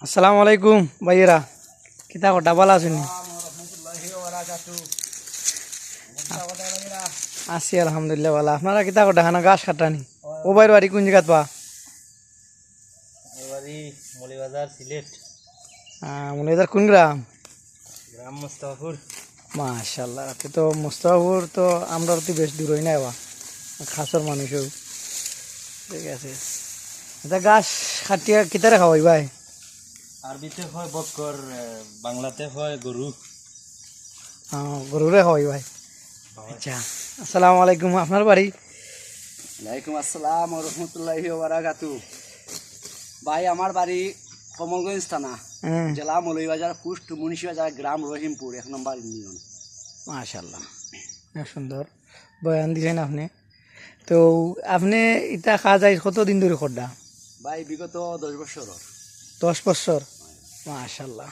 আসসালামু আলাইকুম ভাইয়েরা, কিতা কথা ভালো আছেন? আছি আলহামদুলিল্লাহ ভালো। আপনারা কিতা কথা খানা গাছ কাটানি? ও বাইর বাড়ি কোন জায়গাত পা? মৌলভীবাজার সিলেট। মনে কোন গ্রাম? গ্রাম মুস্তাফাপুর। মাশাল্লাহ, তো মুস্তাফাপুর তো আমরা তো বেশ দূর হই না বা খাসর মানুষও। ঠিক আছে, এটা গাছ কাটিয়া কিতারে খাওয়াই ভাই? আরবিতে হয় বক্কর, বাংলাতে হয় গরু। গরুরে খাওয়াই ভাই। আচ্ছা, আসসালামু আলাইকুম। আপনার বাড়ি? ওয়ালাইকুম আসসালাম ওয়া রাহমাতুল্লাহি ওয়া বারাকাতুহু। ভাই আমার বাড়ি কমলগঞ্জ থানা, জেলা মৌলভীবাজার, পোস্ট মুন্সিবাজার, গ্রাম রহিমপুর, 1 নম্বর ইউনিয়ন। মাশাল্লাহ, অনেক সুন্দর বয়ান দিয়েছেন আপনি। তো আপনি ইটা কাজ আই কতদিন ধরে করডা? ভাই বিগত 10 বছর। 10 বছর? মাশাল্লাহ।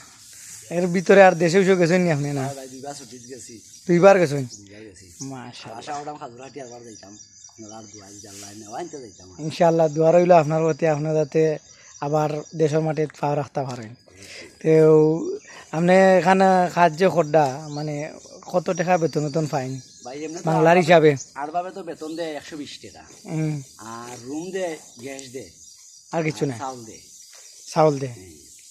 এর ভিতরে আর দেশে উসে গেছেন নি আপনি? না ভাই 2 বার ছুটি গেছি। 2 বার গেছেন? 2 বার গেছি। মাশাল্লাহ, আশা ওটাম খাজুরাটি আবার যাইতাম, আপনার আর দুয়াই জাল্লা নেওয়া আনতে যাইতাম। ইনশাআল্লাহ দোয়া রইল আপনার প্রতি, আপনার যাতে আবার দেশের মাটিতে পা রাখতে পারেন। তো আপনি এখানে কাজ যে করডা, মানে কত টাকা বেতন বেতন পাইন ভাই এমনি বাংলার হিসাবে? আর ভাবে তো বেতন দে 120 টাকা, আর রুম দে, গ্যাস দে, আর কিছু না? চাউল দে। চাউল দে?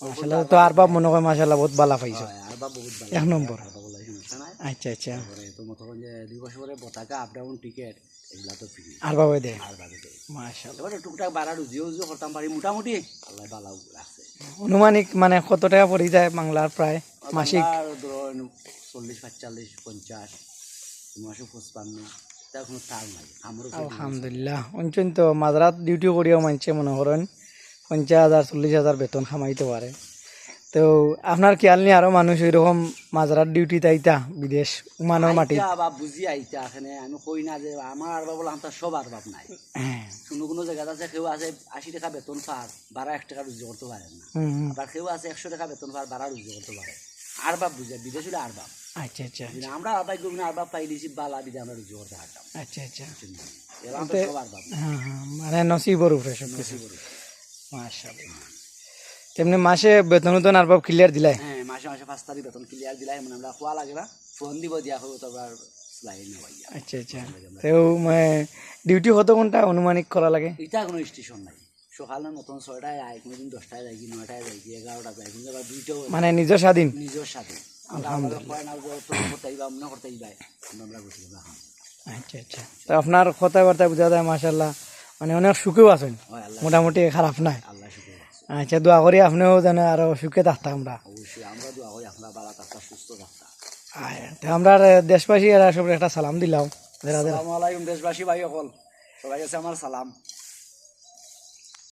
মাশাল্লাহ, তো আর বাপ মনে হয় মাশাল্লাহ বহুত বালা পাইছো। আর বা বহুত ভালো, 1 নম্বর। আর বা বলে সমস্যা নাই। আচ্ছা আচ্ছা, তারপরে তো মতো যে 2 বছর পরে পতাকা আপ ডাউন টিকেট এগুলা তো ফ্রি। আর বাবা দে? আর ভাবে দে। মাশাল্লাহ। এবারে টুকটাক বাড়া রুজিও করতাম পারি মোটামুটি, আল্লাহ ভালো রাখছে। অনুমানিক মানে কত টাকা পড়ে যায় বাংলার প্রায় মাসিক? আর ধরুন 40, 45, 50, মাসে 55, তার কোনো তাল নাই আমারও। আলহামদুলিল্লাহ, অঞ্চল তো মাঝরাত ডিউটি করিও মানছে মনে করেন 50,000 40,000 বেতন খামাইতে পারে। তো আপনার খেয়াল নিয়ে আরো মানুষ ওইরকম মাঝরাত ডিউটি তাইতা বিদেশ উমানোর মাটি? বা বুঝি আইতা এখানে আমি কই না যে আমার আর বললাম তার সব আর বাপ নাই। কোনো কোনো জায়গা আছে কেউ আছে 80 টাকা বেতন পার, 12 টাকা রুজি করতে পারে না। আবার কেউ আছে 100 টাকা বেতন পার, 12 রুজি করতে পারে। আর বাপ বুঝে বিদেশ হলে আর বাপ। আচ্ছা আচ্ছা, আমরা আর বাইক আর বাপ পাইলিছি বালা বিদে আমরা রুজি করতে পারতাম। আচ্ছা আচ্ছা, এলাম তো সব আর বাপ। হ্যাঁ হ্যাঁ, মানে নসিবর উপরে সব কিছু। মাশাআল্লাহ। তেমনি মাসে বেতন বেতন আর বাপ ক্লিয়ার দিলাই? হ্যাঁ, মাসে মাসে 5 তারিখ বেতন ক্লিয়ার দিলাই, মানে আমরা খোয়া লাগে না, ফোন দিব দিয়া হবো তো আবার সেলাই নেওয়াইয়া। আচ্ছা আচ্ছা, তো ডিউটি কত ঘন্টা অনুমানিক করা লাগে? এটা কোনো স্টেশন নাই, সকালের মতন 6টায় আয়, কোনোদিন 10টায় যাই, 9টায় যাই, 11টা যাই, কিন্তু আবার 2টাও মানে নিজের স্বাধীন? নিজের সাথে। আচ্ছা আচ্ছা, তো আপনার কথাবার্তা বোঝা যায় মাশাআল্লাহ, মানে অনেক সুখেও আছেন, মোটামুটি খারাপ নাই। আচ্ছা, দোয়া করি আপনিও যেন আরো সুখে থাকতাম আমরা। অবশ্যই আমরা দোয়া করি আপনার ভালো থাকতা, সুস্থ থাকতা। আমরা দেশবাসী এরা সব একটা সালাম দিলাম। আসসালামু আলাইকুম দেশবাসী ভাই সকল, সবাই কাছে আমার সালাম।